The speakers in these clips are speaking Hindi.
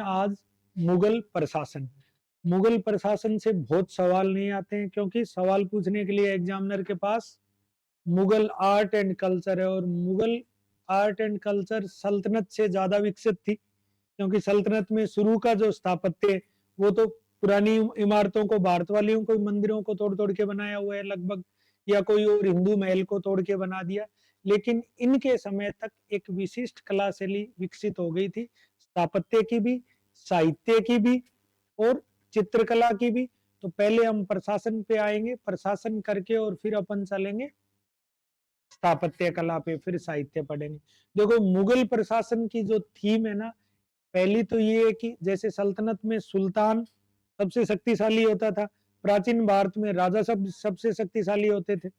आज मुगल प्रशासन। मुगल प्रशासन से बहुत सवाल नहीं आते हैं, क्योंकि सवाल पूछने के लिए एग्जामिनर के पास मुगल आर्ट एंड कल्चर है, और मुगल आर्ट एंड कल्चर सल्तनत से ज्यादा विकसित थी, क्योंकि सल्तनत में शुरू का जो स्थापत्य वो तो पुरानी इमारतों को, भारत वालियों को मंदिरों को तोड़ तोड़ के बनाया हुआ है लगभग, या कोई और हिंदू महल को तोड़ के बना दिया। लेकिन इनके समय तक एक विशिष्ट कला शैली विकसित हो गई थी, स्थापत्य की भी, साहित्य की भी, और चित्रकला की भी। तो पहले हम प्रशासन पे आएंगे, प्रशासन करके और फिर अपन चलेंगे स्थापत्य कला पे, फिर साहित्य पढ़ेंगे। देखो मुगल प्रशासन की जो थीम है ना, पहली तो ये है कि जैसे सल्तनत में सुल्तान सबसे शक्तिशाली होता था, प्राचीन भारत में राजा सब सबसे शक्तिशाली होते थे।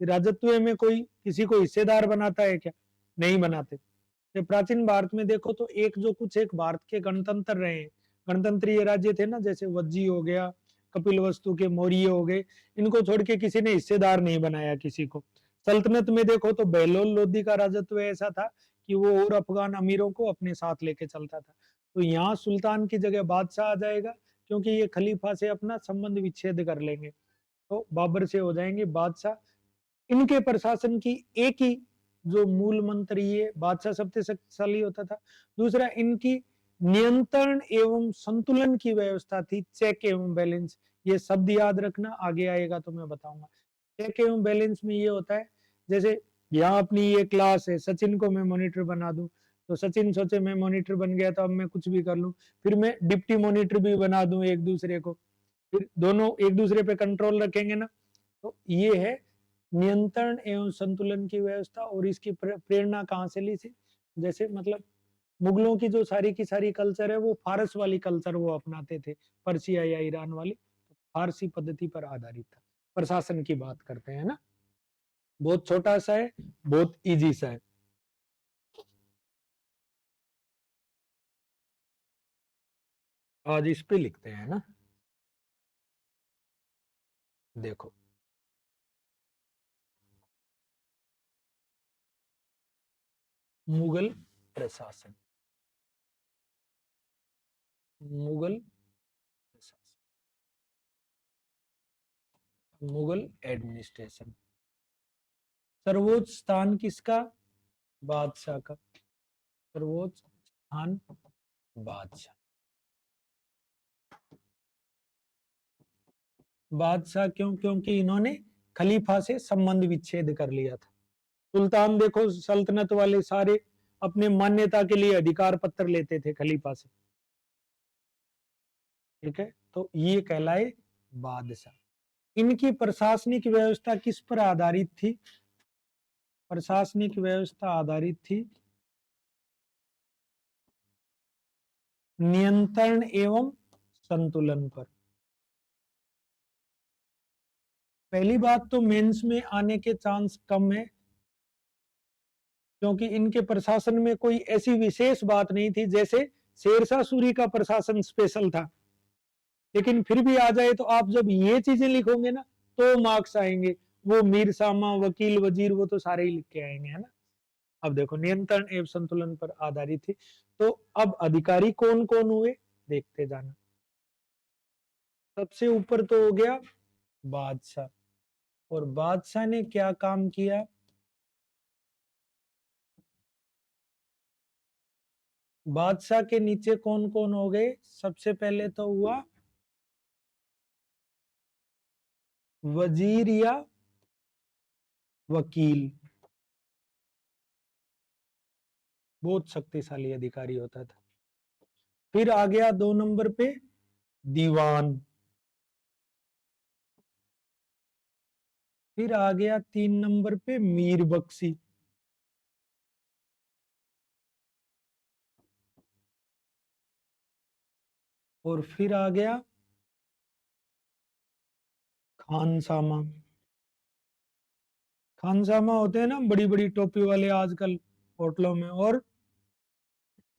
राजत्व में कोई किसी को हिस्सेदार बनाता है क्या? नहीं बनाते। तो प्राचीन भारत में देखो तो एक जो कुछ एक भारत के गणतंत्र रहे हैं, गणतंत्रीय राज्य थे ना, जैसे वज्जी हो गया, कपिलवस्तु के मौर्य हो गए, इनको छोड़ के किसी ने हिस्सेदार नहीं बनाया किसी को। सल्तनत में देखो तो बहलोल लोदी का राजत्व ऐसा था कि वो और अफगान अमीरों को अपने साथ लेके चलता था। तो यहाँ सुल्तान की जगह बादशाह आ जाएगा, क्योंकि ये खलीफा से अपना संबंध विच्छेद कर लेंगे, तो बाबर से हो जाएंगे बादशाह। इनके प्रशासन की एक ही जो मूल मंत्र ये बादशाह सबसे शक्तिशाली होता था। दूसरा, इनकी नियंत्रण एवं संतुलन की व्यवस्था थी, चेक एवं बैलेंस। ये शब्द याद रखना, आगे आएगा तो मैं बताऊंगा। चेक एवं बैलेंस में ये होता है, जैसे यहाँ अपनी ये क्लास है, सचिन को मैं मॉनिटर बना दूं, तो सचिन सोचे मैं मॉनिटर बन गया तो अब मैं कुछ भी कर लूं, फिर मैं डिप्टी मॉनिटर भी बना दूं एक दूसरे को, फिर दोनों एक दूसरे पे कंट्रोल रखेंगे ना। तो ये है नियंत्रण एवं संतुलन की व्यवस्था। और इसकी प्रेरणा कहाँ से ली थी? जैसे मतलब मुगलों की जो सारी की सारी कल्चर है वो फारस वाली कल्चर वो अपनाते थे, पर्शिया या ईरान वाली, तो फारसी पद्धति पर आधारित था। प्रशासन की बात करते हैं ना, बहुत छोटा सा है, बहुत इजी सा है। आज इस पे लिखते हैं ना, देखो मुगल प्रशासन, मुगल प्रशासन, मुगल एडमिनिस्ट्रेशन। सर्वोच्च स्थान किसका? बादशाह का। सर्वोच्च स्थान बादशाह। बादशाह क्यों? क्योंकि इन्होंने खलीफा से संबंध विच्छेद कर लिया था। सुल्तान देखो, सल्तनत वाले सारे अपने मान्यता के लिए अधिकार पत्र लेते थे खलीफा से, ठीक है, तो ये कहलाए बादशाह। इनकी प्रशासनिक व्यवस्था किस पर आधारित थी? प्रशासनिक व्यवस्था आधारित थी नियंत्रण एवं संतुलन पर। पहली बात तो मेंस में आने के चांस कम है, क्योंकि इनके प्रशासन में कोई ऐसी विशेष बात नहीं थी। जैसे शेरशाह सूरी का प्रशासन स्पेशल था, लेकिन फिर भी आ जाए तो आप जब ये चीजें लिखोगे ना तो मार्क्स आएंगे। वो मीर सामा, वकील, वजीर, वो तो सारे ही लिख के आएंगे, है ना। अब देखो नियंत्रण एवं संतुलन पर आधारित थी। तो अब अधिकारी कौन कौन हुए देखते जाना। सबसे ऊपर तो हो गया बादशाह, और बादशाह ने क्या काम किया? बादशाह के नीचे कौन कौन हो गए? सबसे पहले तो हुआ वजीर या वकील, बहुत शक्तिशाली अधिकारी होता था। फिर आ गया 2 नंबर पे दीवान। फिर आ गया 3 नंबर पे मीर बख्शी। और फिर आ गया खानसामा। खानसामा होते हैं ना बड़ी बड़ी टोपी वाले आजकल होटलों में। और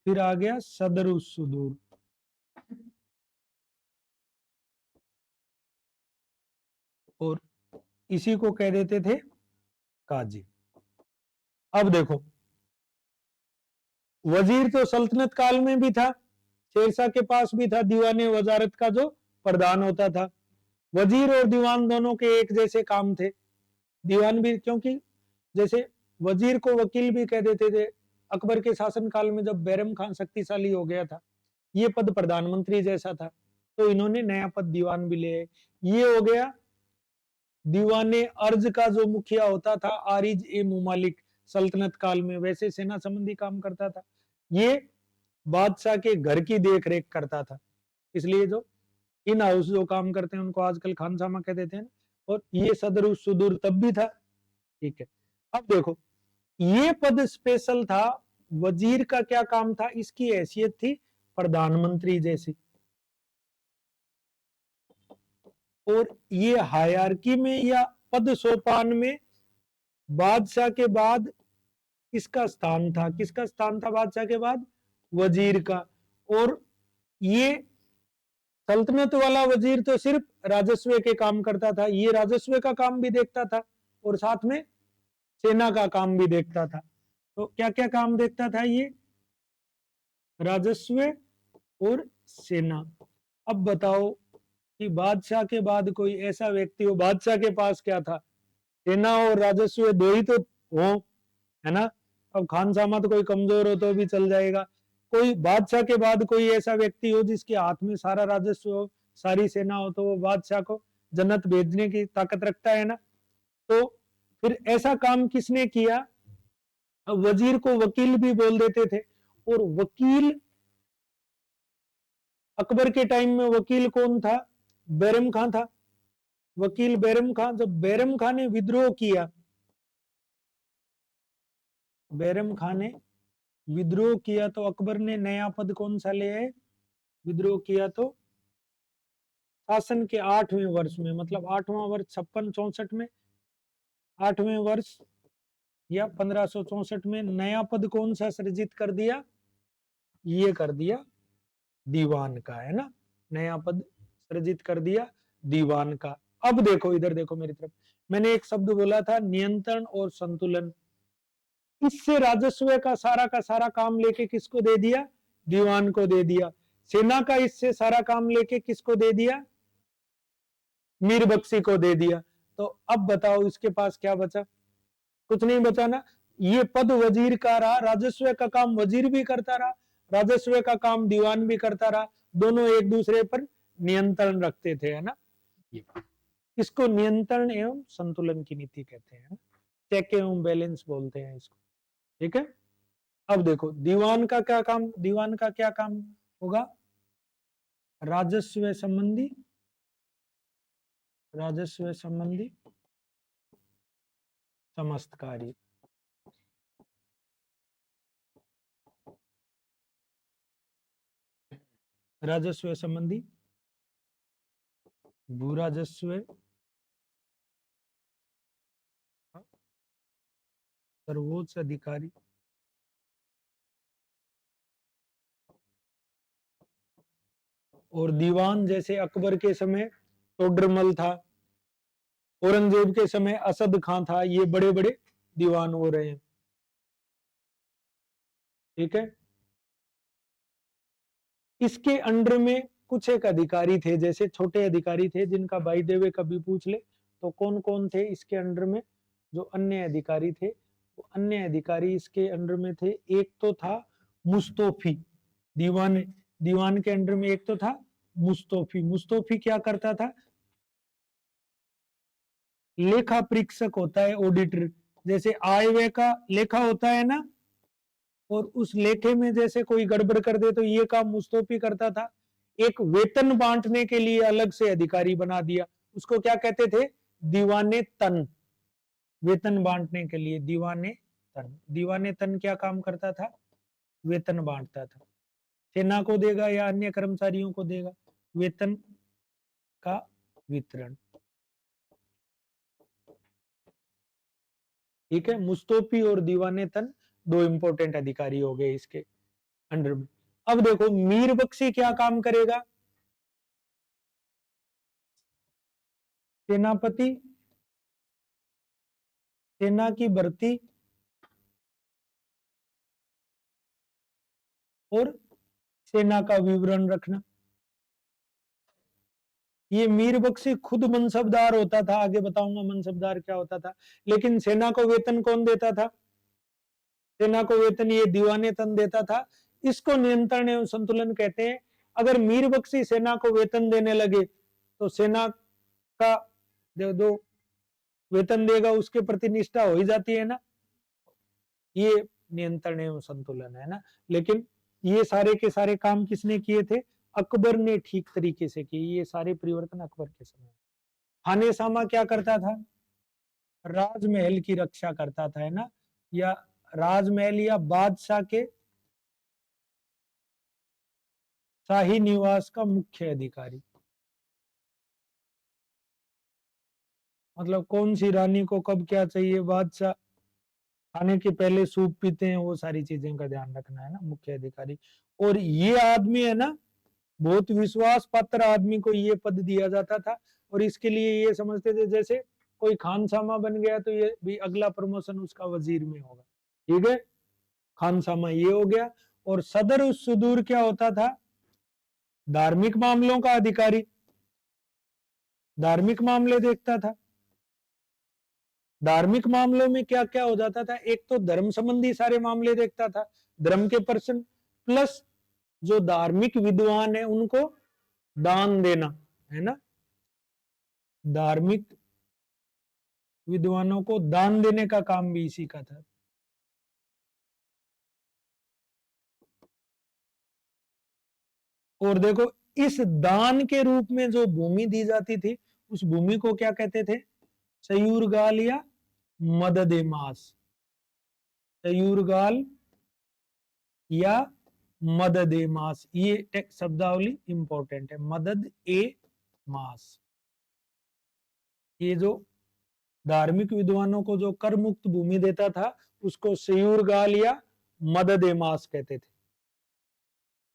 फिर आ गया सदर उस सुदूर। और इसी को कह देते थे काजी। अब देखो, वजीर तो सल्तनत काल में भी था, शेरशाह के पास भी था दीवाने वजारत का जो प्रधान होता था। वजीर और दीवान दोनों के एक जैसे काम थे। दीवान भी, क्योंकि जैसे वजीर को वकील भी कह देते थे। अकबर के शासनकाल में जब बैरम खान शक्तिशाली हो गया था, ये पद प्रधानमंत्री जैसा था, तो इन्होंने नया पद दीवान भी ले। ये हो गया दीवाने अर्ज का जो मुखिया होता था, आरिज ए मुमालिक सल्तनत काल में, वैसे सेना संबंधी काम करता था। ये बादशाह के घर की देख रेख करता था, इसलिए जो इन हाउस जो काम करते हैं उनको आजकल खानसामा कह देते हैं। और ये सदर सुदूर तब भी था। ठीक है, अब देखो ये पद स्पेशल था। वजीर का क्या काम था, इसकी हैसियत थी प्रधानमंत्री जैसी। और ये हायरार्की में या पद सोपान में बादशाह के बाद इसका स्थान था। किसका स्थान था बादशाह के बाद? वजीर का। और ये सल्तनत वाला वजीर तो सिर्फ राजस्व के काम करता था, ये राजस्व का काम भी देखता था और साथ में सेना का काम भी देखता था। तो क्या क्या काम देखता था ये? राजस्व और सेना। अब बताओ कि बादशाह के बाद कोई ऐसा व्यक्ति हो, बादशाह के पास क्या था? सेना और राजस्व दो ही तो हो, है ना। अब खानसामा तो कोई कमजोर हो तो भी चल जाएगा। कोई बादशाह के बाद कोई ऐसा व्यक्ति हो जिसके हाथ में सारा राजस्व हो, सारी सेना हो, तो वो बादशाह को जन्नत भेजने की ताकत रखता है ना। तो फिर ऐसा काम किसने किया? वजीर को वकील भी बोल देते थे। और वकील अकबर के टाइम में वकील कौन था? बैरम खान था। वकील बैरम खान। जब बैरम खान ने विद्रोह किया, बैरम खान ने विद्रोह किया तो अकबर ने नया पद कौन सा ले आए? विद्रोह किया तो शासन के 8वें वर्ष में, मतलब 8वां वर्ष 56-64 में, 8वें वर्ष या 1564 में नया पद कौन सा सृजित कर दिया? ये कर दिया दीवान का, है ना। नया पद सृजित कर दिया दीवान का। अब देखो, इधर देखो मेरी तरफ, मैंने एक शब्द बोला था नियंत्रण और संतुलन। इससे राजस्व का सारा काम लेके किसको दे दिया? दीवान को दे दिया। सेना का इससे सारा काम लेके किसको दे दिया? मीर बख्शी को दे दिया। तो अब बताओ इसके पास क्या बचा? कुछ नहीं बचा ना। ये पद वजीर का रहा, राजस्व का काम वजीर भी करता रहा, राजस्व का काम दीवान भी करता रहा। दोनों एक दूसरे पर नियंत्रण रखते थे, है ना। इसको नियंत्रण एवं संतुलन की नीति कहते हैं, चेक एवं बैलेंस बोलते हैं इसको। ठीक है, अब देखो दीवान का क्या काम, दीवान का क्या काम होगा? राजस्व संबंधी, राजस्व संबंधी समस्त कार्य। राजस्व संबंधी भू राजस्व, सर्वोच्च अधिकारी, और दीवान जैसे अकबर के समय तोडरमल था, औरंगजेब के समय असद खान था, ये बड़े बड़े दीवान हो रहे हैं। ठीक है, इसके अंडर में कुछ एक अधिकारी थे, जैसे छोटे अधिकारी थे जिनका बाई देवे कभी पूछ ले तो कौन कौन थे इसके अंडर में जो अन्य अधिकारी थे। वो अन्य अधिकारी इसके अंडर में थे, एक तो था मुस्तोफी। दीवान दीवान के अंडर में एक तो था मुस्तोफी। मुस्तोफी क्या करता था? लेखा परीक्षक होता है, ऑडिटर। जैसे आय व्यय का लेखा होता है ना, और उस लेखे में जैसे कोई गड़बड़ कर दे तो ये काम मुस्तोफी करता था। एक वेतन बांटने के लिए अलग से अधिकारी बना दिया, उसको क्या कहते थे? दीवाने तन। वेतन बांटने के लिए दीवाने तन। दीवाने तन क्या काम करता था? वेतन बांटता था। सेना को देगा या अन्य कर्मचारियों को देगा, वेतन का वितरण। ठीक है, मुस्तोफी और दीवाने तन दो इंपॉर्टेंट अधिकारी हो गए इसके अंडर में। अब देखो मीर बख्शी क्या काम करेगा? सेनापति, सेना की भर्ती और सेना का विवरण रखना। ये मीर बख्शी खुद मनसबदार होता था, आगे बताऊंगा मनसबदार क्या होता था, लेकिन सेना को वेतन कौन देता था? सेना को वेतन ये दीवाने तन देता था। इसको नियंत्रण एवं संतुलन कहते हैं। अगर मीर बख्शी सेना को वेतन देने लगे तो सेना का जो वेतन देगा उसके प्रति निष्ठा हो ही जाती है ना, ये नियंत्रण एवं संतुलन है ना। लेकिन ये सारे के सारे काम किसने किए थे? अकबर ने ठीक तरीके से किए। ये सारे परिवर्तन अकबर के समय। खानेसामा क्या करता था? राजमहल की रक्षा करता था, है ना, या राजमहल या बादशाह के शाही निवास का मुख्य अधिकारी। मतलब कौन सी रानी को कब क्या चाहिए, बादशाह खाने के पहले सूप पीते हैं, वो सारी चीजें का ध्यान रखना है ना, मुख्य अधिकारी। और ये आदमी है ना, बहुत विश्वास पात्र आदमी को ये पद दिया जाता था। और इसके लिए ये समझते थे जैसे कोई खानसामा बन गया तो ये भी अगला प्रमोशन उसका वजीर में होगा। ठीक है, खानसामा ये हो गया। और सदर उस सुदूर क्या होता था? धार्मिक मामलों का अधिकारी, धार्मिक मामले देखता था। धार्मिक मामलों में क्या क्या हो जाता था? एक तो धर्म संबंधी सारे मामले देखता था, धर्म के पर्सन, प्लस जो धार्मिक विद्वान है उनको दान देना, है ना, धार्मिक विद्वानों को दान देने का काम भी इसी का था। और देखो, इस दान के रूप में जो भूमि दी जाती थी उस भूमि को क्या कहते थे? सयूरगाल या मददे मास। सयूरगाल या मदद ए मास, ये शब्दावली इंपॉर्टेंट है। मदद ए मास, ये जो धार्मिक विद्वानों को जो कर मुक्त भूमि देता था उसको सयूरगाल या मदद ए मास कहते थे।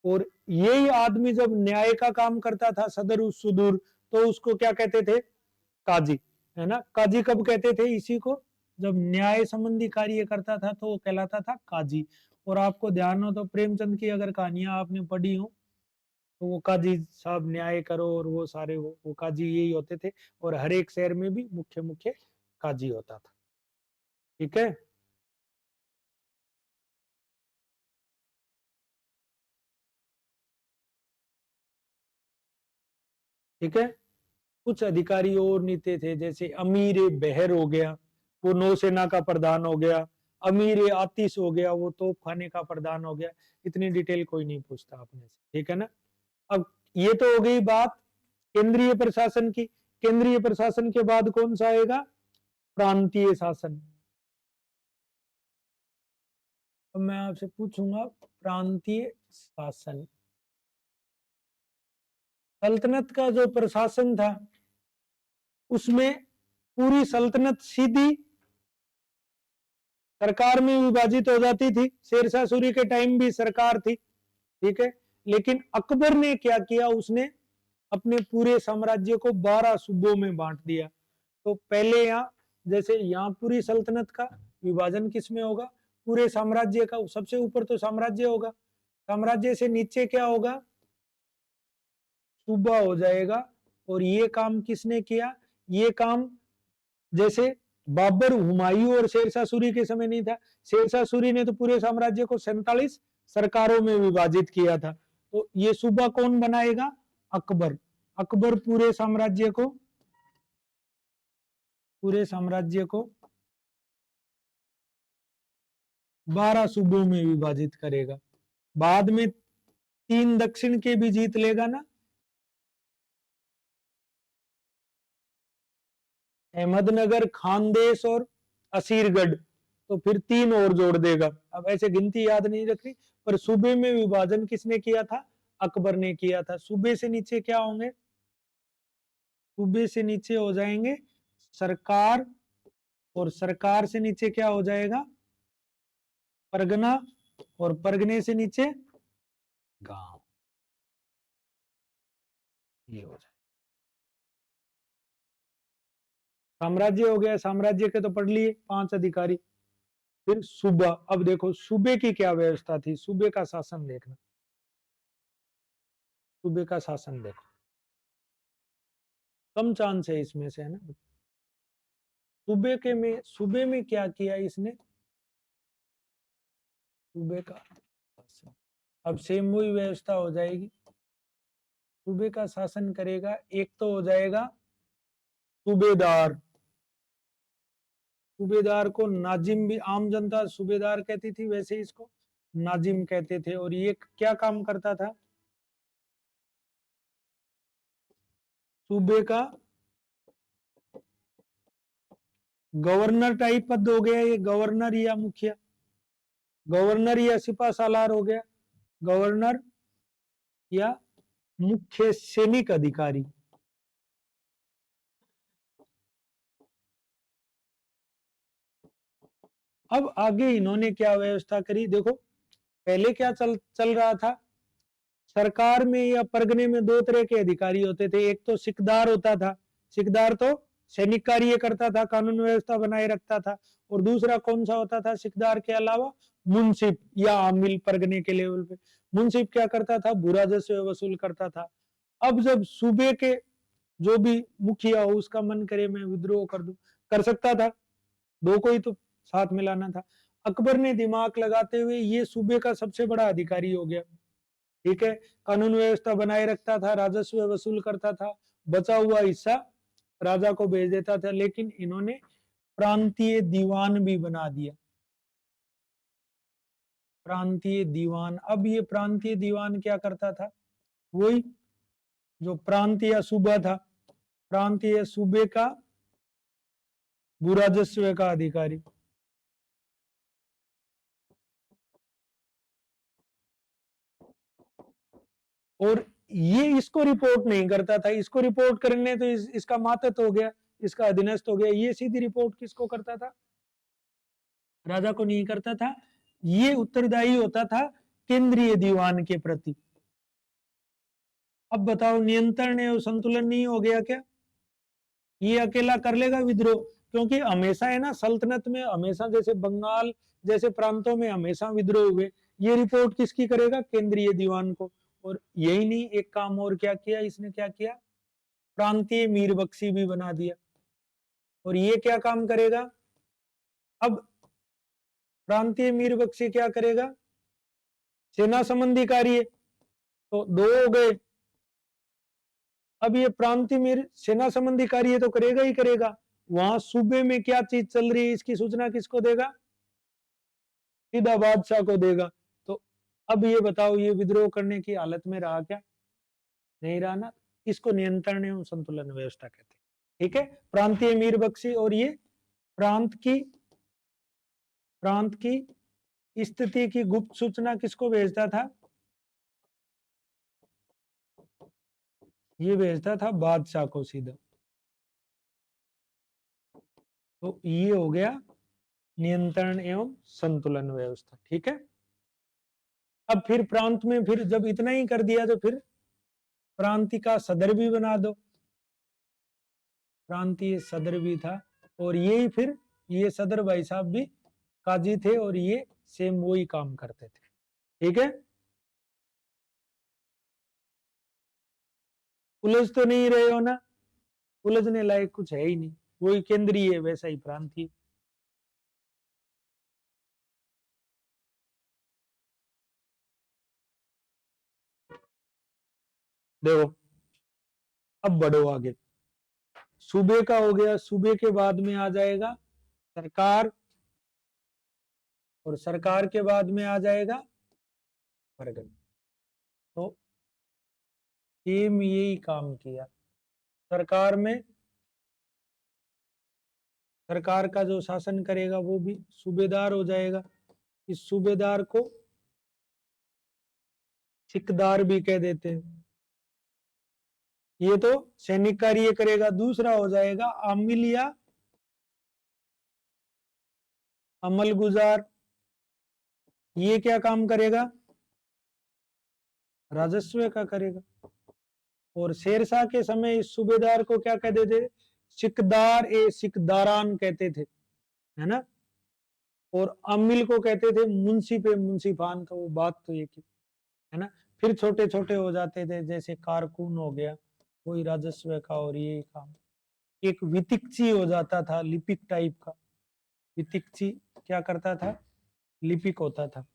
और यही आदमी जब न्याय का काम करता था सदर सुदूर, तो उसको क्या कहते थे? काजी, है ना। काजी कब कहते थे इसी को? जब न्याय संबंधी कार्य करता था तो वो कहलाता था काजी। और आपको ध्यान हो तो प्रेमचंद की अगर कहानियां आपने पढ़ी हो तो वो काजी साहब न्याय करो और वो सारे वो काजी यही होते थे। और हर एक शहर में भी मुख्य मुख्य काजी होता था। ठीक है, ठीक है। कुछ अधिकारी और नीते थे, जैसे अमीर बहर हो गया, वो नौसेना का प्रधान हो गया। अमीर आतिश हो गया, वो तोप खाने का प्रधान हो गया। इतनी डिटेल कोई नहीं पूछता अपने से, ठीक है ना। अब ये तो हो गई बात केंद्रीय प्रशासन की। केंद्रीय प्रशासन के बाद कौन सा आएगा? प्रांतीय शासन। अब मैं आपसे पूछूंगा, प्रांतीय शासन, सल्तनत का जो प्रशासन था उसमें पूरी सल्तनत सीधी सरकार में विभाजित हो जाती थी। शेरशाह सूरी के टाइम भी सरकार थी, ठीक है। लेकिन अकबर ने क्या किया? उसने अपने पूरे साम्राज्य को 12 सूबों में बांट दिया। तो पहले यहाँ, जैसे यहाँ पूरी सल्तनत का विभाजन किस में होगा? पूरे साम्राज्य का। सबसे ऊपर तो साम्राज्य होगा, साम्राज्य से नीचे क्या होगा? सूबा हो जाएगा। और ये काम किसने किया? ये काम जैसे बाबर, हुमायूं और शेरशाह सूरी के समय नहीं था। शेरशाह सूरी ने तो पूरे साम्राज्य को 47 सरकारों में विभाजित किया था। तो ये सूबा कौन बनाएगा? अकबर। अकबर पूरे साम्राज्य को 12 सूबों में विभाजित करेगा। बाद में 3 दक्षिण के भी जीत लेगा ना, अहमदनगर, खानदेश और असीरगढ़। तो फिर 3 और जोड़ देगा। अब ऐसे गिनती याद नहीं रखनी, पर सूबे में विभाजन किसने किया था? अकबर ने किया था। सूबे से नीचे क्या होंगे? सूबे से नीचे हो जाएंगे सरकार, और सरकार से नीचे क्या हो जाएगा? परगना, और परगने से नीचे गांव। ये हो जाए साम्राज्य हो गया। साम्राज्य के तो पढ़ लिए 5 अधिकारी। फिर सूबा। अब देखो सूबे की क्या व्यवस्था थी, सूबे का शासन देखना। सूबे का शासन देखो, कम चांस है इसमें से, है ना। सूबे में क्या किया इसने, सूबे का शासन। अब सेम वही व्यवस्था हो जाएगी, सूबे का शासन करेगा, एक तो हो जाएगा सूबेदार। सूबेदार को नाजिम भी आम जनता सूबेदार कहती थी, वैसे इसको नाजिम कहते थे। और ये क्या काम करता था, सूबे का गवर्नर टाइप पद हो गया ये, गवर्नर या मुखिया, गवर्नर या सिपा सालार हो गया, गवर्नर या मुख्य सैनिक अधिकारी। अब आगे इन्होंने क्या व्यवस्था करी, देखो पहले क्या चल रहा था, सरकार में या परगने में दो तरह के अधिकारी होते थे। एक तो सिकदार होता था, सिकदार तो सैनिक कार्य करता था, कानून व्यवस्था बनाए रखता था। और दूसरा कौन सा होता था सिकदार के अलावा, मुंसिफ या आमिल, परगने के लेवल पे। मुंसिफ क्या करता था, भू राजस्व वसूल करता था। अब जब सूबे के जो भी मुखिया हो उसका मन करे मैं विद्रोह कर दूं, कर सकता था, दो को ही तो साथ मिलाना था। अकबर ने दिमाग लगाते हुए ये सूबे का सबसे बड़ा अधिकारी हो गया, ठीक है, कानून व्यवस्था बनाए रखता था, राजस्व वसूल करता था, बचा हुआ हिस्सा राजा को भेज देता था। लेकिन इन्होंने प्रांतीय दीवान भी बना दिया, प्रांतीय दीवान। अब ये प्रांतीय दीवान क्या करता था, वही जो प्रांत या सूबा था, प्रांत या सूबे का भू राजस्व का अधिकारी। और ये इसको रिपोर्ट नहीं करता था, इसको रिपोर्ट करने तो इसका मातहत हो गया, इसका अधीनस्थ हो गया। ये सीधी रिपोर्ट किसको करता था, राजा को नहीं करता था, ये उत्तरदायी होता था केंद्रीय दीवान के प्रति। अब बताओ नियंत्रण एवं संतुलन नहीं हो गया क्या, ये अकेला कर लेगा विद्रोह, क्योंकि हमेशा है ना सल्तनत में, हमेशा जैसे बंगाल जैसे प्रांतों में हमेशा विद्रोह हुए, ये रिपोर्ट किसकी करेगा, केंद्रीय दीवान को। और यही नहीं, एक काम और क्या किया इसने, क्या किया, प्रांतीय मीर बख्शी भी बना दिया। और ये क्या काम करेगा, अब प्रांतीय मीर बख्शी क्या करेगा, सेना संबंधी कार्य, तो दो हो गए। अब ये प्रांतीय मीर सेना संबंधी कार्य तो करेगा ही करेगा, वहां सूबे में क्या चीज चल रही है इसकी सूचना किसको देगा, सीधा बादशाह को देगा। तो अब ये बताओ ये विद्रोह करने की हालत में रहा क्या, नहीं रहा ना। इसको नियंत्रण एवं संतुलन व्यवस्था कहते हैं, ठीक है। प्रांतीय मीर बख्शी, और ये प्रांत की स्थिति की गुप्त सूचना किसको भेजता था, ये भेजता था बादशाह को सीधा। तो ये हो गया नियंत्रण एवं संतुलन व्यवस्था, ठीक है। अब फिर प्रांत में फिर जब इतना ही कर दिया तो फिर प्रांत का सदर भी बना दो, प्रांतीय सदर भी था। और यही फिर ये सदर भाई साहब भी काजी थे, और ये सेम वही काम करते थे, ठीक है। उलझ तो नहीं रहे हो ना, उलझने लायक कुछ है ही नहीं, वही केंद्रीय वैसा ही प्रांतीय। देखो अब बढ़ो आगे, सूबे का हो गया, सूबे के बाद में आ जाएगा सरकार, और सरकार के बाद में आ जाएगा परगना। तो सेम यही काम किया, सरकार में सरकार का जो शासन करेगा वो भी सूबेदार हो जाएगा। इस सूबेदार को सिकदार भी कह देते हैं, ये तो सैनिक कार्य करेगा। दूसरा हो जाएगा आमिल या अमल गुजार, ये क्या काम करेगा, राजस्व का करेगा। और शेरशाह के समय इस सूबेदार को क्या कहते थे, सिकदार ए सिकदारान कहते थे, है ना। और अमिल को कहते थे मुंसिफ ए मुंसिफान, तो वो बात तो एक ही है ना। फिर छोटे छोटे हो जाते थे, जैसे कारकून हो गया, कोई राजस्व का और ये काम। एक वितिकची हो जाता था, लिपिक टाइप का। वितिकची क्या करता था? लिपिक होता था।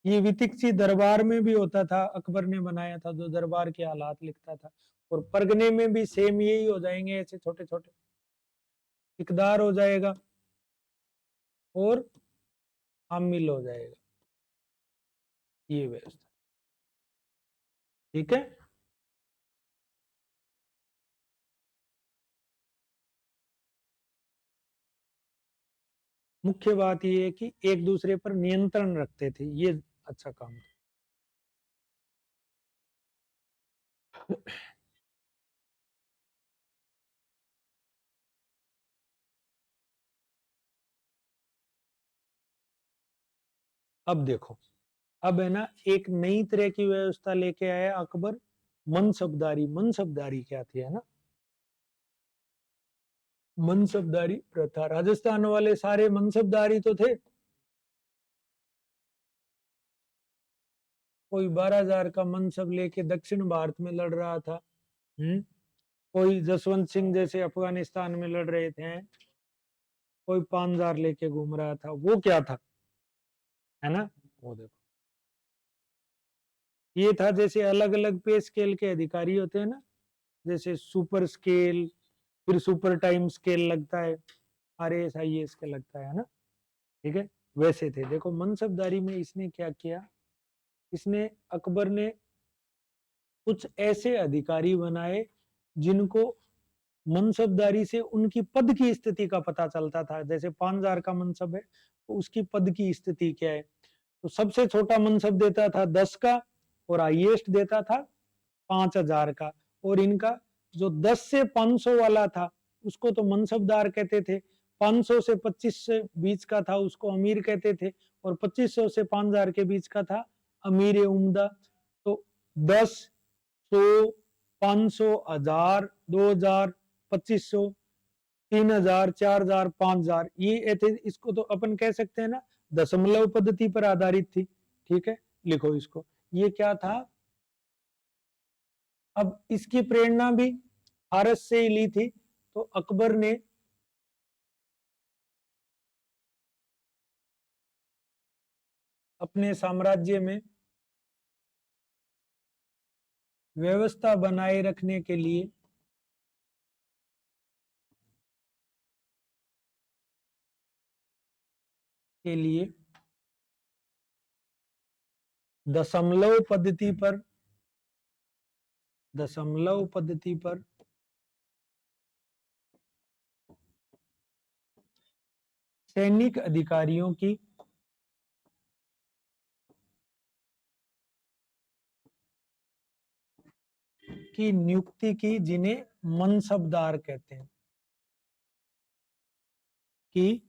ये वितिकची दरबार में भी होता था, अकबर ने बनाया था, जो दरबार के हालात लिखता था। और परगने में भी सेम यही हो जाएंगे, ऐसे छोटे छोटे। इकदार हो जाएगा और आमिल हो जाएगा, ये व्यवस्था। ठीक है। मुख्य बात ये है कि एक दूसरे पर नियंत्रण रखते थे, ये अच्छा काम था। अब देखो, अब है ना, एक नई तरह की व्यवस्था लेके आया अकबर, मनसबदारी। मनसबदारी क्या थी, है ना? मनसबदारी प्रथा। राजस्थान वाले सारे मनसबदारी तो थे। कोई 12,000 का मनसब लेके दक्षिण भारत में लड़ रहा था। कोई जसवंत सिंह जैसे अफगानिस्तान में लड़ रहे थे। कोई 5,000 लेके घूम रहा था। वो क्या था, है ना? वो देखो, ये था जैसे अलग अलग पे स्केल के अधिकारी होते हैं ना, जैसे सुपर स्केल, फिर सुपर टाइम स्केल लगता है, RAS IAS का लगता है ना? ठीक है, वैसे थे। देखो मनसबदारी में इसने क्या किया, इसने, अकबर ने कुछ ऐसे अधिकारी बनाए जिनको मनसबदारी से उनकी पद की स्थिति का पता चलता था। जैसे 5,000 का मनसब है, तो उसकी पद की स्थिति क्या है। तो सबसे छोटा मनसब देता था 10 का, और हाईएस्ट देता था 5,000 का। और इनका जो 10 से 500 वाला था, उसको तो मनसबदार कहते थे। 500 से 25 से बीच का था, उसको अमीर कहते थे। और 2500 से 5,000 के बीच का था अमीर उम्दा। तो 10, 100, 500, 1000, 2000, 2500, 3,000, 4,000, 5,000, ये ऐसे, इसको तो अपन कह सकते हैं ना, दशमलव पद्धति पर आधारित थी। ठीक है, लिखो इसको। ये क्या था? अब इसकी प्रेरणा भी फारस से ही ली थी। तो अकबर ने अपने साम्राज्य में व्यवस्था बनाए रखने के लिए दशमलव पद्धति पर, दशमलव पद्धति पर सैनिक अधिकारियों की नियुक्ति की, जिन्हें मनसबदार कहते हैं, कि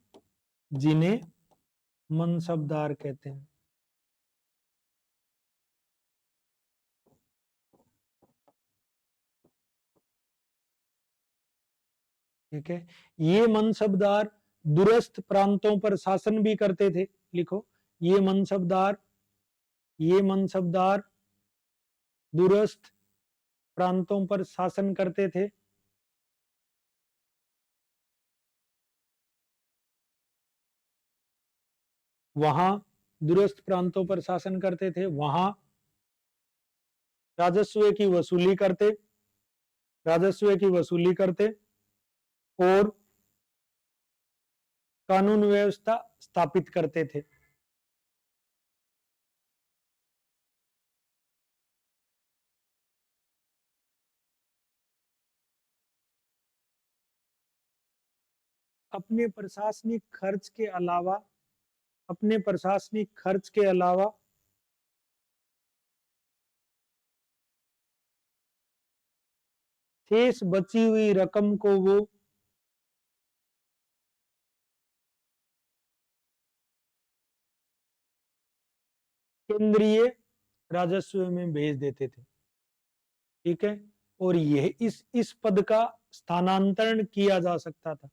जिन्हें मनसबदार कहते हैं। ठीक है, ये मनसबदार दूरस्थ प्रांतों पर शासन भी करते थे। लिखो, ये मनसबदार, ये मनसबदार दूरस्थ प्रांतों पर शासन करते थे। वहां दूरस्थ प्रांतों पर शासन करते थे, वहां राजस्व की वसूली करते, राजस्व की वसूली करते, और कानून व्यवस्था स्थापित करते थे। अपने प्रशासनिक खर्च के अलावा, अपने प्रशासनिक खर्च के अलावा शेष बची हुई रकम को वो केंद्रीय राजस्व में भेज देते थे। ठीक है, और यह इस पद का स्थानांतरण किया जा सकता था।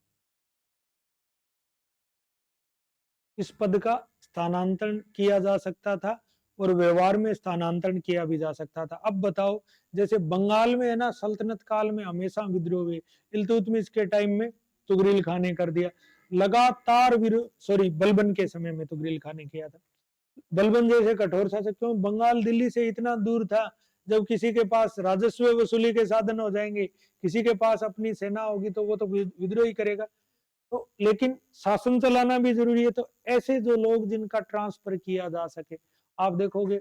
इस पद का स्थानांतरण किया जा सकता था, और व्यवहार में स्थानांतरण किया भी जा सकता था। अब बताओ, जैसे बंगाल में है ना, सल्तनत काल में हमेशा विद्रोह हुए। इल्तुतमिश के टाइम में तुगरिल खान ने कर दिया, लगातार बलबन के समय में तुगरिल खान ने किया था। बलबन जैसे कठोर शासक, क्यों? बंगाल दिल्ली से इतना दूर था, जब किसी के पास राजस्व वसूली के साधन हो जाएंगे, किसी के पास अपनी सेना होगी, तो वो तो विद्रोह ही करेगा। तो लेकिन शासन चलाना भी जरूरी है, तो ऐसे जो लोग जिनका ट्रांसफर किया जा सके। आप देखोगे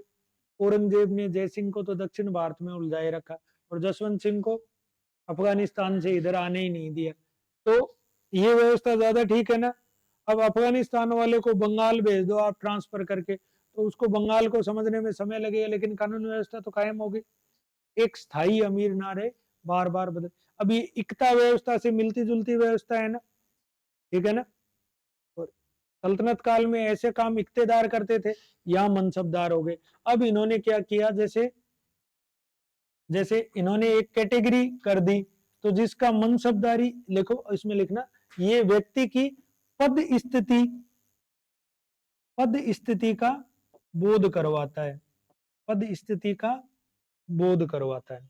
औरंगजेब ने जयसिंह को तो दक्षिण भारत में उलझाए रखा, और जसवंत सिंह को अफगानिस्तान से इधर आने ही नहीं दिया। तो ये व्यवस्था ज्यादा ठीक है ना? अब अफगानिस्तान वाले को बंगाल भेज दो आप ट्रांसफर करके, तो उसको बंगाल को समझने में समय लगेगा, लेकिन कानून व्यवस्था तो कायम होगी। एक स्थायी अमीर ना रहे, बार बार बदल। अब ये इकता व्यवस्था से मिलती जुलती व्यवस्था है ना, ठीक है ना? और सल्तनत काल में ऐसे काम इक्तेदार करते थे, या मनसबदार हो गए। अब इन्होंने क्या किया, जैसे जैसे इन्होंने एक कैटेगरी कर दी, तो जिसका मनसबदारी, लिखो इसमें लिखना, ये व्यक्ति की पद स्थिति का बोध करवाता है, पद स्थिति का बोध करवाता है।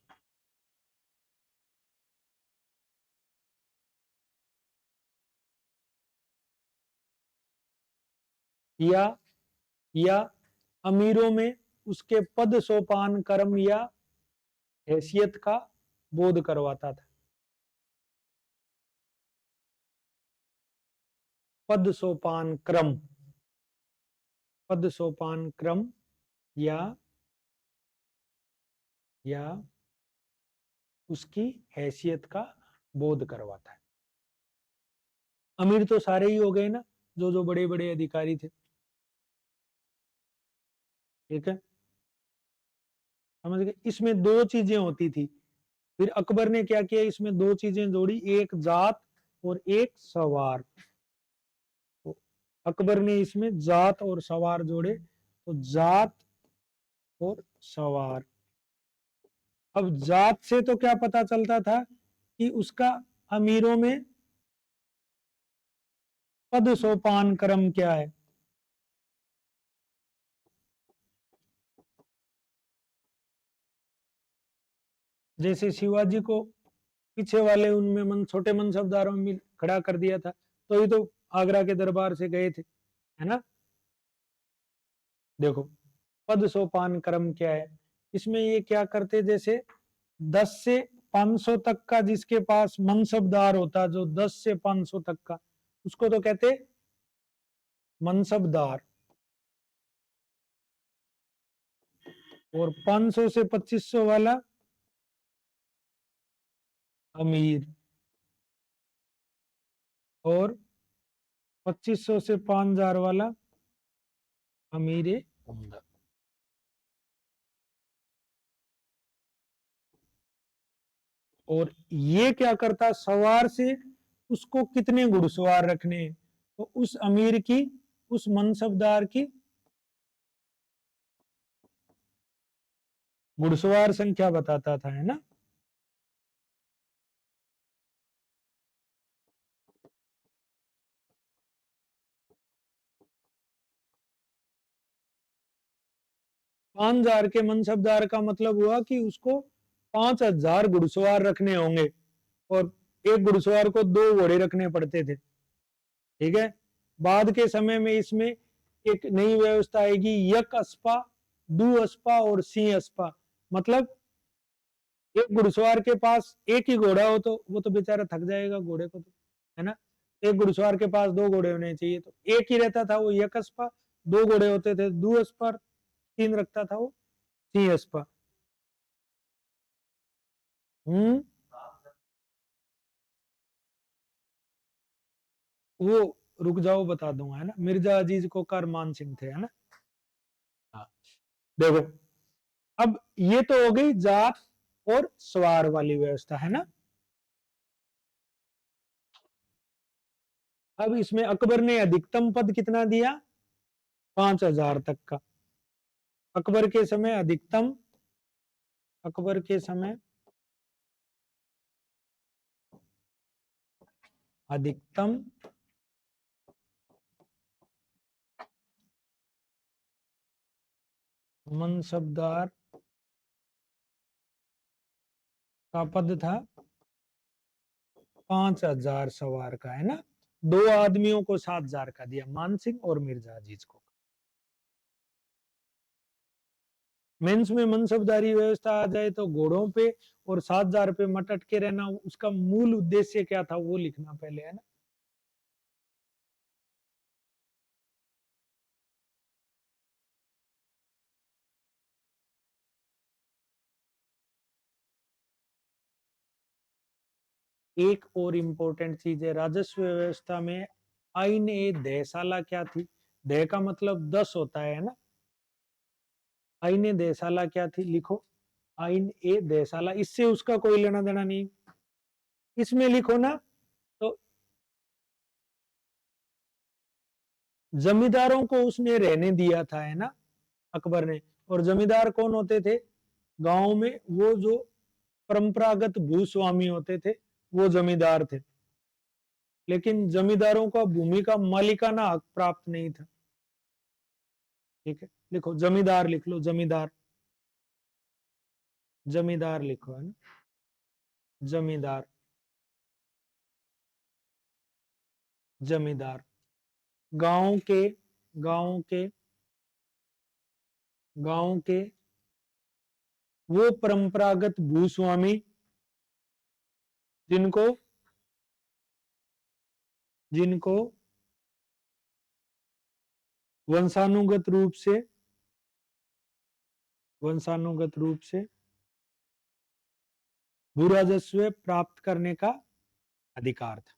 या अमीरों में उसके पद सोपान कर्म या हैसियत का बोध करवाता था। पद सोपान क्रम, पद सोपान क्रम या उसकी हैसियत का बोध करवाता है। अमीर तो सारे ही हो गए ना, जो जो बड़े बड़े अधिकारी थे, ठीक है, समझ गए? इसमें दो चीजें होती थी, फिर अकबर ने क्या किया, इसमें दो चीजें जोड़ी, एक जात और एक सवार। तो अकबर ने इसमें जात और सवार जोड़े, तो जात और सवार। अब जात से तो क्या पता चलता था कि उसका अमीरों में पद सोपान क्रम क्या है। जैसे शिवाजी को पीछे वाले उनमें छोटे मनसबदारों में खड़ा कर दिया था, तो ये तो आगरा के दरबार से गए थे, है ना? देखो, पद सोपान क्रम क्या है, इसमें ये क्या करते, जैसे 10 से 500 तक का जिसके पास मनसबदार होता, जो 10 से 500 तक का, उसको तो कहते मनसबदार। और 500 से 2500 वाला अमीर। और 2500 से 5000 वाला अमीर उम्दा। और ये क्या करता, सवार से उसको कितने घुड़सवार रखने हैं, तो उस अमीर की, उस मनसबदार की घुड़सवार संख्या बताता था, है ना? पांच हजार के मनसबदार का मतलब हुआ कि उसको 5000 घुड़सवार रखने होंगे, और एक घुड़सवार को 2 घोड़े रखने पड़ते थे, ठीक है? बाद के समय में इसमें एक नई व्यवस्था आएगी, यक अस्पा, दू अस्पा और सी अस्पा। मतलब एक घुड़सवार के पास एक ही घोड़ा हो, तो वो तो बेचारा थक जाएगा घोड़े को, तो है ना? एक घुड़सवार के पास 2 घोड़े होने चाहिए, तो एक ही रहता था वो यक अस्पा, 2 घोड़े होते थे दू अस्पा, 3 रखता था वो सी अस्पा। हम्म वो रुक जाओ, बता दूंगा, है ना? मिर्जा अजीज कोकर मान सिंह थे, है ना? हाँ, देखो, अब ये तो हो गई जात और सवार वाली व्यवस्था, है ना? अब इसमें अकबर ने अधिकतम पद कितना दिया, 5000 तक का। अकबर के समय अधिकतम, अकबर के समय अधिकतम मनसबदार का पद था 5,000 सवार का, है ना। 2 आदमियों को 7,000 का दिया, मान सिंह और मिर्जा अजीज को। मेंस में मनसबदारी व्यवस्था आ जाए तो घोड़ों पे और 7,000 पे मत अटके रहना, उसका मूल उद्देश्य क्या था वो लिखना पहले, है ना। एक और इम्पोर्टेंट चीज है राजस्व व्यवस्था में, आइन ए दहशाला क्या थी। दह का मतलब 10 होता है ना। आइन ए दहशाला क्या थी, लिखो। आइन ए दहशाला, इससे उसका कोई लेना देना नहीं, इसमें लिखो ना। तो जमींदारों को उसने रहने दिया था, है ना, अकबर ने। और जमींदार कौन होते थे गांव में, वो जो परंपरागत भूस्वामी होते थे वो जमींदार थे। लेकिन जमींदारों का भूमि का मालिकाना हक प्राप्त नहीं था। ठीक है, लिखो जमींदार, लिख लो जमींदार। जमींदार लिखो, है ना, जमींदार। जमींदार गांव के गांव के गांव के वो परंपरागत भूस्वामी जिनको जिनको वंशानुगत रूप से वंशानुगत रूप से भू राजस्व प्राप्त करने का अधिकार था।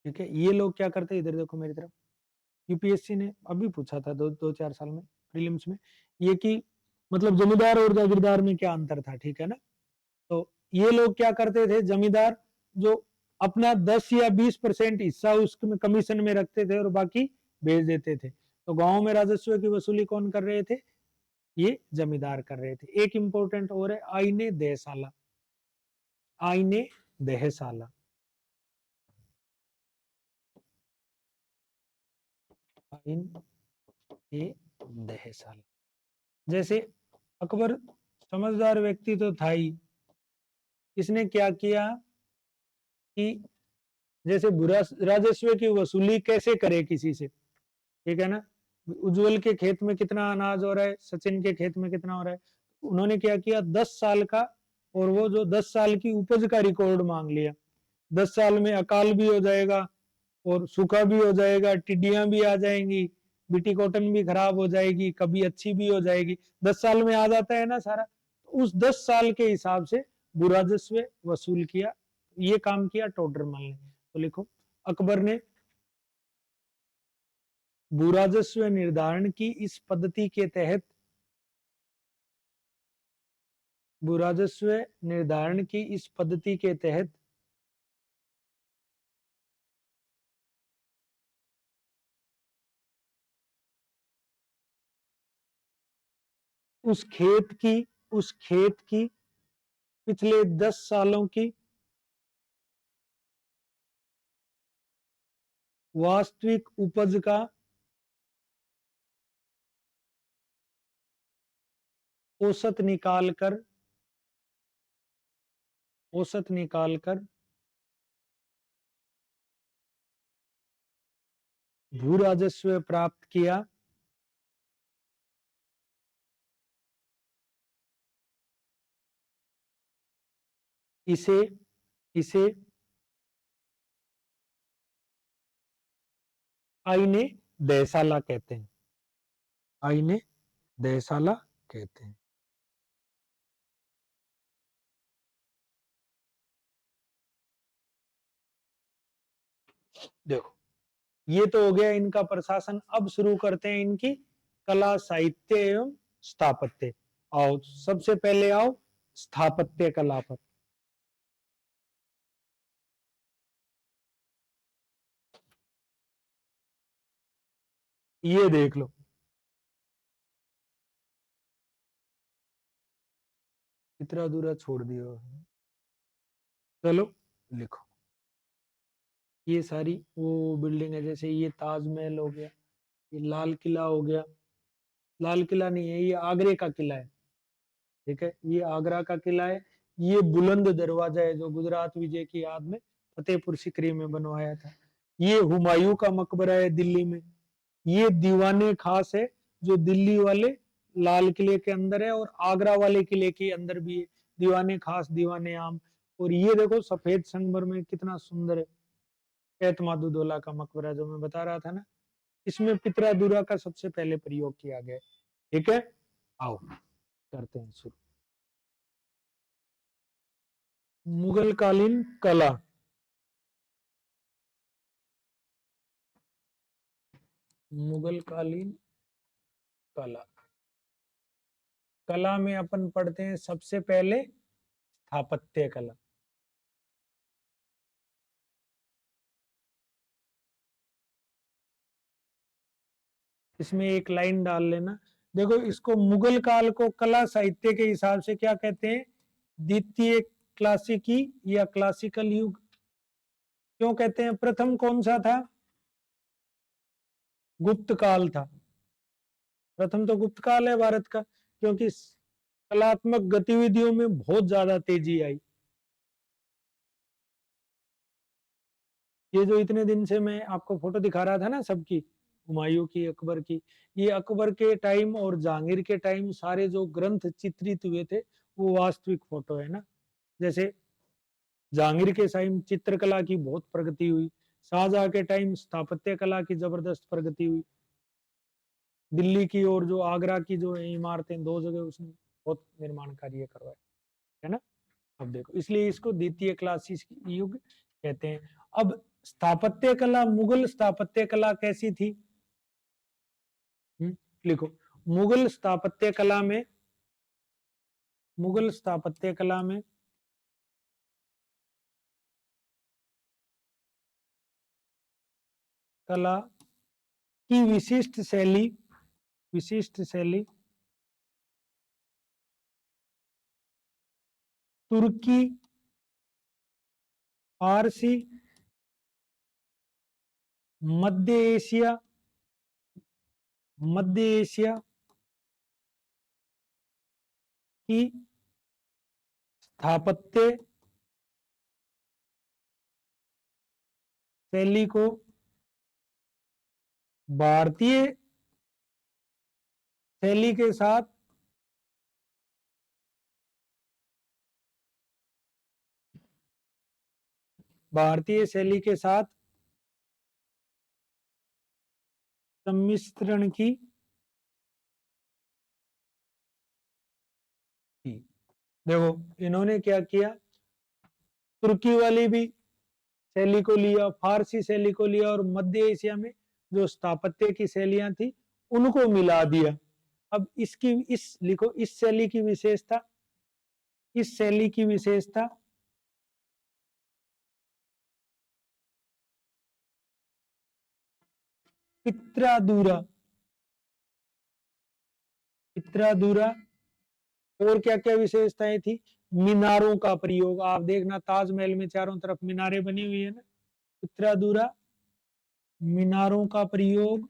ठीक है, ये लोग क्या करते हैं, इधर देखो मेरी तरफ। यूपीएससी ने अभी पूछा था 2-4 साल में प्रीलिम्स में, ये कि मतलब जमींदार और जागीरदार में क्या अंतर था, ठीक है ना। तो ये लोग क्या करते थे, जमींदार जो अपना 10 या 20% हिस्सा उसमें कमीशन में रखते थे और बाकी बेच देते थे। तो गांव में राजस्व की वसूली कौन कर रहे थे, ये जमींदार कर रहे थे। एक इंपॉर्टेंट और है, आईने दहसाला। आईने दहसाला, आइन ए दहसाला। जैसे अकबर समझदार व्यक्ति तो था ही, इसने क्या किया कि जैसे बुरा राजस्व की वसूली कैसे करे किसी से, ठीक है ना। उज्जवल के खेत में कितना अनाज हो रहा है, सचिन के खेत में कितना हो रहा है। उन्होंने क्या किया, 10 साल का, और वो जो 10 साल की उपज का रिकॉर्ड मांग लिया। 10 साल में अकाल भी हो जाएगा और सूखा भी हो जाएगा, टिड्डियां भी आ जाएंगी, बीटी कॉटन भी खराब हो जाएगी, कभी अच्छी भी हो जाएगी। 10 साल में आ जाता है ना सारा। तो उस 10 साल के हिसाब से भू राजस्व वसूल किया। ये काम किया टोडरमल ने। तो लिखो, अकबर ने भू राजस्व निर्धारण की इस पद्धति के तहत भू राजस्व निर्धारण की इस पद्धति के तहत उस खेत की पिछले 10 सालों की वास्तविक उपज का औसत निकालकर औसत निकालकर भू राजस्व प्राप्त किया। इसे इसे आईने दहसाला कहते हैं। आईने दहसाला कहते हैं। देखो, ये तो हो गया इनका प्रशासन। अब शुरू करते हैं इनकी कला, साहित्य एवं स्थापत्य। आओ सबसे पहले आओ स्थापत्य कला पर। ये देख लो, इतना अधूरा छोड़ दिया। चलो लिखो। ये सारी वो बिल्डिंग है, जैसे ये ताजमहल हो गया, ये लाल किला हो गया, लाल किला नहीं है, ये आगरे का किला है, ठीक है, ये आगरा का किला है। ये बुलंद दरवाजा है जो गुजरात विजय की याद में फतेहपुर सीकरी में बनवाया था। ये हुमायूं का मकबरा है दिल्ली में। ये दीवाने खास है जो दिल्ली वाले लाल किले के अंदर है और आगरा वाले किले के अंदर भी है, दीवाने खास, दीवाने आम। और ये देखो सफेद संगमर में कितना सुंदर है, एतमादुद्दौला का मकबरा जो मैं बता रहा था ना, इसमें पितरादुरा का सबसे पहले प्रयोग किया गया है। ठीक है, आओ करते हैं शुरू। मुगल कालीन कला, मुगल कालीन कला, कला में अपन पढ़ते हैं सबसे पहले स्थापत्य कला। इसमें एक लाइन डाल लेना, देखो इसको मुगल काल को कला साहित्य के हिसाब से क्या कहते हैं, द्वितीय क्लासिकी या क्लासिकल युग क्यों कहते हैं। प्रथम कौन सा था, गुप्त काल था, प्रथम तो गुप्त काल है भारत का, क्योंकि कलात्मक गतिविधियों में बहुत ज्यादा तेजी आई। ये जो इतने दिन से मैं आपको फोटो दिखा रहा था ना सबकी, हुमायूं की, अकबर की, ये अकबर के टाइम और जहांगीर के टाइम सारे जो ग्रंथ चित्रित हुए थे वो वास्तविक फोटो है ना। जैसे जहांगीर के टाइम चित्रकला की बहुत प्रगति हुई, शाहजहां के टाइम स्थापत्य कला की जबरदस्त प्रगति हुई, दिल्ली की और जो आगरा की जो इमारतें, दो जगह उसने बहुत निर्माण कार्य करवाए, है ना। अब देखो, इसलिए इसको द्वितीय क्लासिक युग कहते हैं। अब स्थापत्य कला, मुगल स्थापत्य कला कैसी थी, लिखो, मुगल स्थापत्य कला में, मुगल स्थापत्य कला में कला की विशिष्ट शैली, विशिष्ट शैली तुर्की, फारसी, मध्य एशिया, मध्य एशिया की स्थापत्य शैली को भारतीय शैली के साथ भारतीय शैली के साथ सम्मिश्रण की। देखो इन्होंने क्या किया, तुर्की वाली भी शैली को लिया, फारसी शैली को लिया, और मध्य एशिया में जो स्थापत्य की शैलियां थी उनको मिला दिया। अब इसकी, इस लिखो, इस शैली की विशेषता, इस शैली की विशेषता पित्रादुरा, पित्रादुरा, और क्या क्या विशेषताएं थी, मीनारों का प्रयोग, आप देखना ताजमहल में चारों तरफ मीनारें बनी हुई है ना, पित्रादुरा, मीनारों का प्रयोग,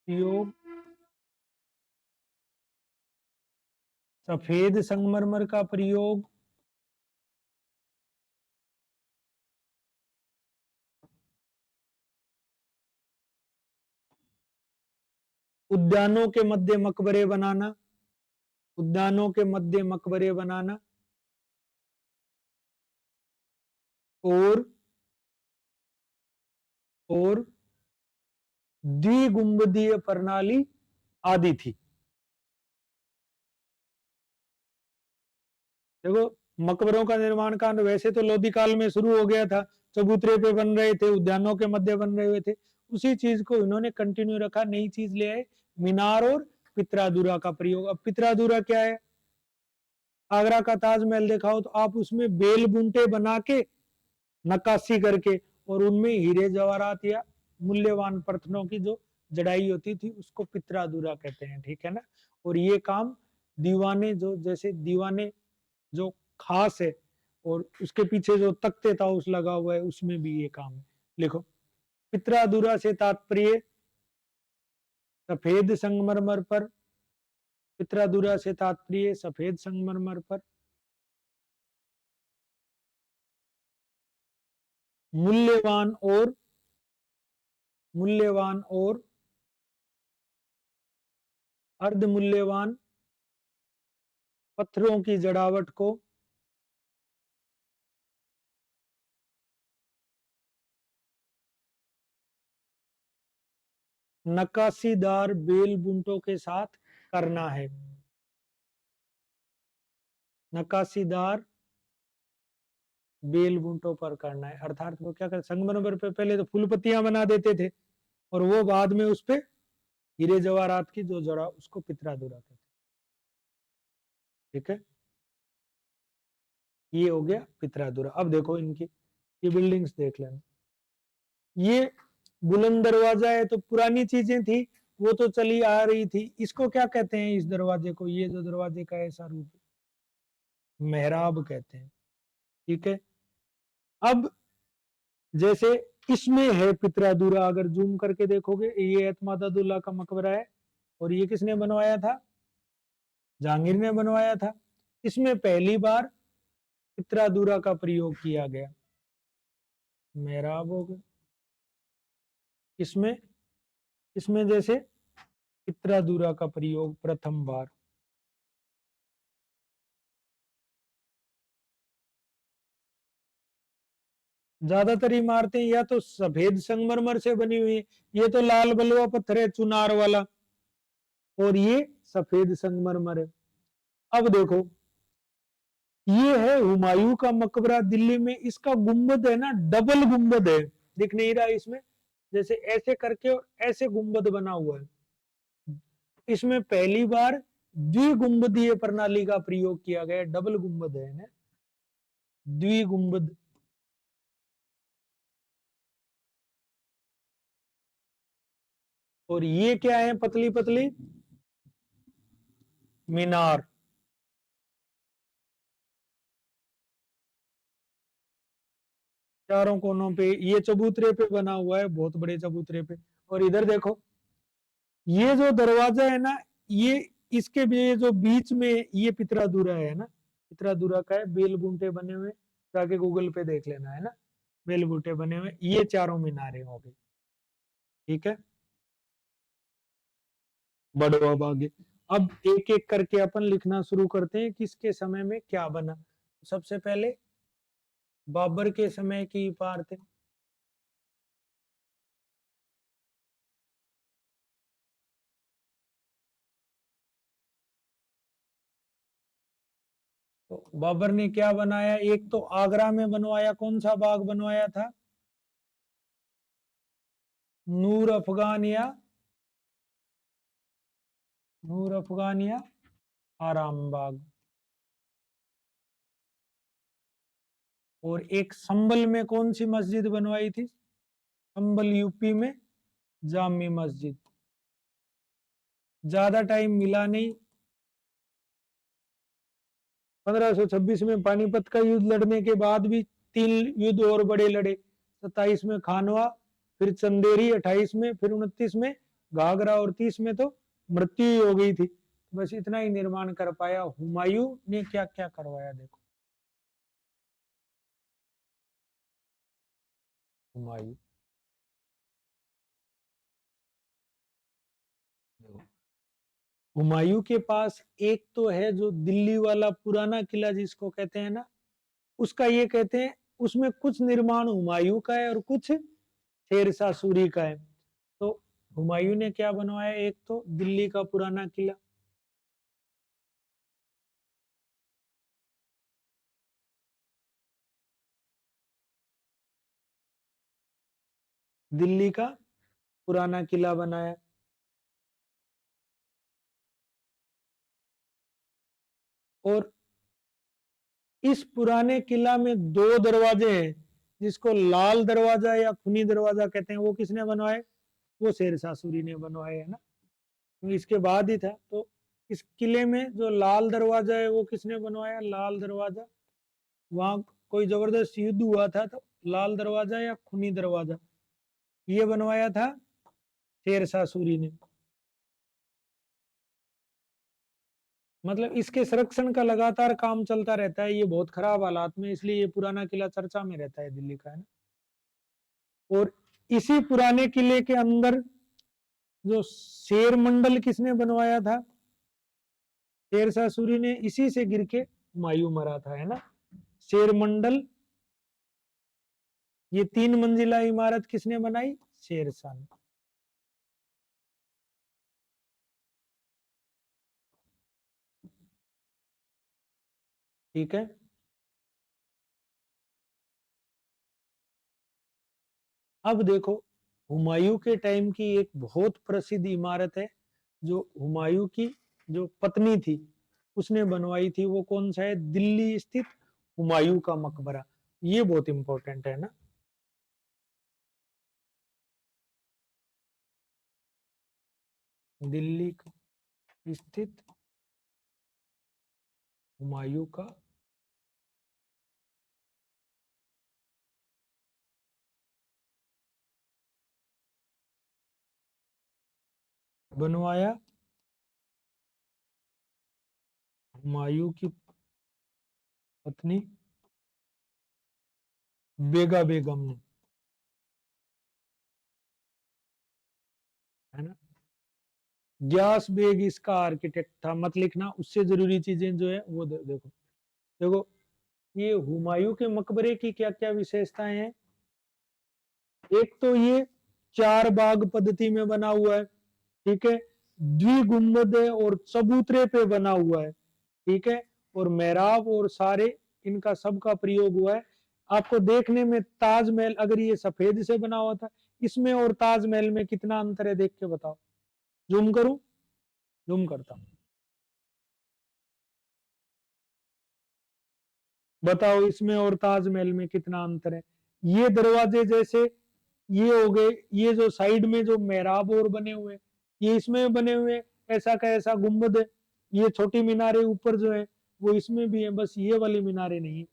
प्रयोग, सफेद संगमरमर का प्रयोग, उद्यानों के मध्य मकबरे बनाना, उद्यानों के मध्य मकबरे बनाना, और द्विगुंबदीय प्रणाली आदि थी। देखो मकबरों का निर्माण कांड वैसे तो लोधी काल में शुरू हो गया था, चबूतरे पे बन रहे थे, उद्यानों के मध्य बन रहे हुए थे, उसी चीज को इन्होंने कंटिन्यू रखा, नई चीज ले आए, मीनार और पित्रादुरा का प्रयोग। अब पित्रादुरा क्या है, आगरा का ताजमहल देखा हो तो आप उसमें बेल बुंटे बना के नक्काशी करके, और उनमें हीरे जवाहरात या मूल्यवान पत्थरों की जो जड़ाई होती थी उसको पित्रादुरा कहते हैं, ठीक है ना। और ये काम दीवाने, जो जैसे दीवाने जो खास है और उसके पीछे जो तख्ते ताउस लगा हुआ है उसमें भी ये काम है। लिखो, पित्राधुरा से तात्पर्य सफेद संगमरमर पर, पित्राधुरा से तात्पर्य सफेद संगमरमर पर मूल्यवान और अर्धमूल्यवान पत्थरों की जड़ावट को नक्काशीदार बेल बूंटों के साथ करना है। नक्काशीदार बेल बूंटों पर करना है, अर्थात वो क्या कर, संगमरमर पे पहले तो फूल पत्तियां बना देते थे और वो बाद में उस पे हीरे जवाहरात की जो जड़ा, उसको पित्राधुरा कहते हैं। ठीक है, ये हो गया पित्राधुरा। अब देखो इनकी ये बिल्डिंग्स देख लेना। ये बुलंद दरवाजा है, तो पुरानी चीजें थी वो तो चली आ रही थी। इसको क्या कहते हैं, इस दरवाजे को, ये जो दरवाजे का ऐसा रूप, मेहराब कहते हैं। ठीक है, अब जैसे इसमें है पित्राधुरा, अगर जूम करके देखोगे ये एतमादुल्लाह का मकबरा है और ये किसने बनवाया था, जहांगीर ने बनवाया था। इसमें पहली बार पित्राधुरा का प्रयोग किया गया, मेहराब हो गया। इसमें इसमें जैसे पित्राधुरा का प्रयोग प्रथम बार। ज्यादातर इमारतें या तो सफेद संगमरमर से बनी हुई है, ये तो लाल बलुआ पत्थर है चुनार वाला, और ये सफेद संगमरमर है। अब देखो, ये है हुमायूं का मकबरा दिल्ली में। इसका गुंबद है ना, डबल गुंबद है, दिख नहीं रहा इसमें, जैसे ऐसे करके और ऐसे गुंबद बना हुआ है। इसमें पहली बार द्विगुंबदीय प्रणाली का प्रयोग किया गया, डबल गुंबद है ना, द्विगुंबद। और ये क्या है, पतली पतली मीनार। चारों कोनों पे ये चबूतरे पे बना हुआ है, बहुत बड़े चबूतरे पे। और इधर देखो, ये जो दरवाजा है ना, ये इसके भी जो बीच में ये पित्राधुरा है ना, पित्राधुरा का है, बेल बूंटे बने हुए, जाके गूगल पे देख लेना है ना, बेल बूंटे बने हुए, ये चारों मीनारें हो गई। ठीक है, बढ़ो अब आगे। अब एक एक करके अपन लिखना शुरू करते हैं, किसके समय में क्या बना। सबसे पहले बाबर के समय की इमारतें। तो बाबर ने क्या बनाया, एक तो आगरा में बनवाया, कौन सा बाग बनवाया था, नूर अफगान या आराम बाग। और एक संभल में कौन सी मस्जिद बनवाई थी, संभल यूपी में जामी मस्जिद। ज्यादा टाइम मिला नहीं, 1526 में पानीपत का युद्ध लड़ने के बाद भी 3 युद्ध और बड़े लड़े। 27 में खानवा, फिर चंदेरी 28 में, फिर 29 में घाघरा, और 30 में तो मृत्यु ही हो गई थी। बस इतना ही निर्माण कर पाया। हुमायूं ने क्या क्या करवाया, देखो। हुमायूं, हुमायूं के पास एक तो है जो दिल्ली वाला पुराना किला जिसको कहते हैं ना, उसका ये कहते हैं, उसमें कुछ निर्माण हुमायूं का है और कुछ शेरशाह सूरी का है। तो हुमायूं ने क्या बनवाया, एक तो दिल्ली का पुराना किला, दिल्ली का पुराना किला बनाया। और इस पुराने किला में 2 दरवाजे हैं, जिसको लाल दरवाजा या खूनी दरवाजा कहते हैं, वो किसने बनवाए, वो शेरशाह सूरी ने बनवाए, है ना, क्योंकि इसके बाद ही था। तो इस किले में जो लाल दरवाजा है वो किसने बनवाया, लाल दरवाजा, वहां कोई जबरदस्त युद्ध हुआ था तो लाल दरवाजा या खूनी दरवाजा ये बनवाया था शेरशाह सूरी ने। मतलब इसके संरक्षण का लगातार काम चलता रहता है, ये बहुत खराब हालात में, इसलिए ये पुराना किला चर्चा में रहता है दिल्ली का, है ना। और इसी पुराने किले के अंदर जो शेर मंडल किसने बनवाया था? शेरशाह सूरी ने, इसी से गिर के हुमायूं मरा था, है ना। शेर मंडल, ये 3 मंजिला इमारत किसने बनाई? शेरशाह ने। ठीक है। अब देखो, हुमायूं के टाइम की एक बहुत प्रसिद्ध इमारत है जो हुमायूं की जो पत्नी थी उसने बनवाई थी, वो कौन सा है? दिल्ली स्थित हुमायूं का मकबरा। ये बहुत इंपॉर्टेंट है ना। दिल्ली स्थित हुमायूं का बनवाया हुमायूं की पत्नी बेगा बेगम ने, है ना। ग्यास बेग इसका आर्किटेक्ट था, मत लिखना, उससे जरूरी चीजें जो है वो देखो। देखो, ये हुमायूं के मकबरे की क्या क्या विशेषताएं हैं। एक तो ये 4 बाग पद्धति में बना हुआ है, ठीक है। द्विगुंबद है और चबूतरे पे बना हुआ है, ठीक है। और मेहराब और सारे इनका सबका प्रयोग हुआ है। आपको देखने में ताजमहल, अगर ये सफेद से बना हुआ था, इसमें और ताजमहल में कितना अंतर है, देख के बताओ। जूम करूं? जूम करता हूं, बताओ इसमें और ताजमहल में कितना अंतर है। ये दरवाजे जैसे ये हो गए, ये जो साइड में जो मेहराब और बने हुए, ये इसमें बने हुए, ऐसा का ऐसा गुंबद है। ये छोटी मीनारे ऊपर जो है वो इसमें भी है, बस ये वाली मीनारे नहीं है।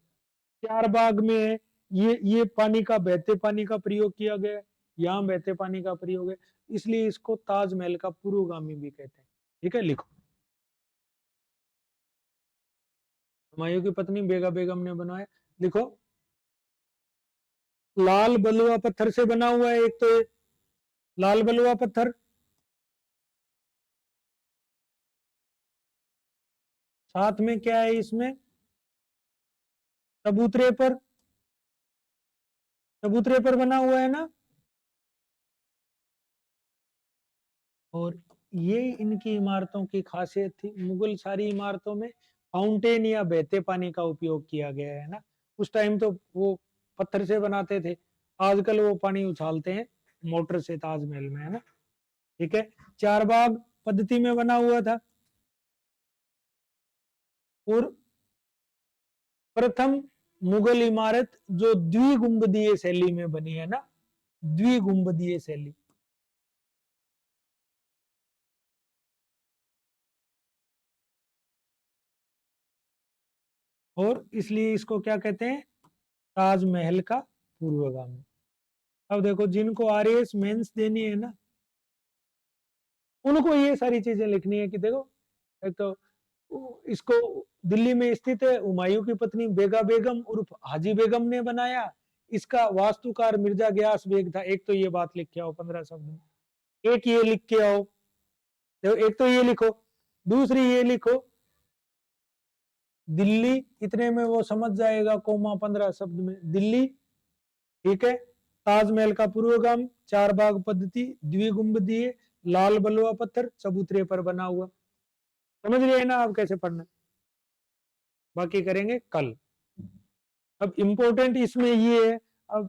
4 बाग में है। ये पानी का, बहते पानी का प्रयोग किया गया है, यहाँ बहते पानी का प्रयोग है, इसलिए इसको ताजमहल का पूर्वगामी भी कहते हैं। ठीक है, लिखो। हुमायूं की पत्नी बेगा बेगम ने बनवाया। लिखो, लाल बलुआ पत्थर से बना हुआ है एक तो ये, लाल बलुआ पत्थर। साथ में क्या है इसमें? चबूतरे पर, चबूतरे पर बना हुआ है ना। और ये इनकी इमारतों की खासियत थी। मुगल सारी इमारतों में फाउंटेन या बहते पानी का उपयोग किया गया है ना। उस टाइम तो वो पत्थर से बनाते थे, आजकल वो पानी उछालते हैं मोटर से ताजमहल में, है ना। ठीक है। 4 बाग पद्धति में बना हुआ था। और प्रथम मुगल इमारत जो द्विगुंबदीय शैली में बनी है ना, द्विगुंबदीय शैली। और इसलिए इसको क्या कहते हैं? ताजमहल का पूर्वगामी। अब देखो, जिनको आरएएस मेंस देनी है ना, उनको ये सारी चीजें लिखनी है कि देखो, एक तो इसको दिल्ली में स्थित है, हुमायूं की पत्नी बेगा बेगम उर्फ हाजी बेगम ने बनाया। इसका वास्तुकार मिर्जा गयास बेग था। एक तो ये बात लिख के आओ 15 शब्द में, एक ये लिख के आओ। देखो, एक तो ये लिखो, दूसरी ये लिखो, दिल्ली, इतने में वो समझ जाएगा, कोमा 15 शब्द में दिल्ली, ठीक है। ताजमहल का पूर्वगाम, 4 बाग पद्धति, द्विगुंबदीय, लाल बलुआ पत्थर, चबूतरे पर बना हुआ। समझ गए ना आप कैसे पढ़ना? बाकी करेंगे कल। अब इंपॉर्टेंट इसमें ये है, अब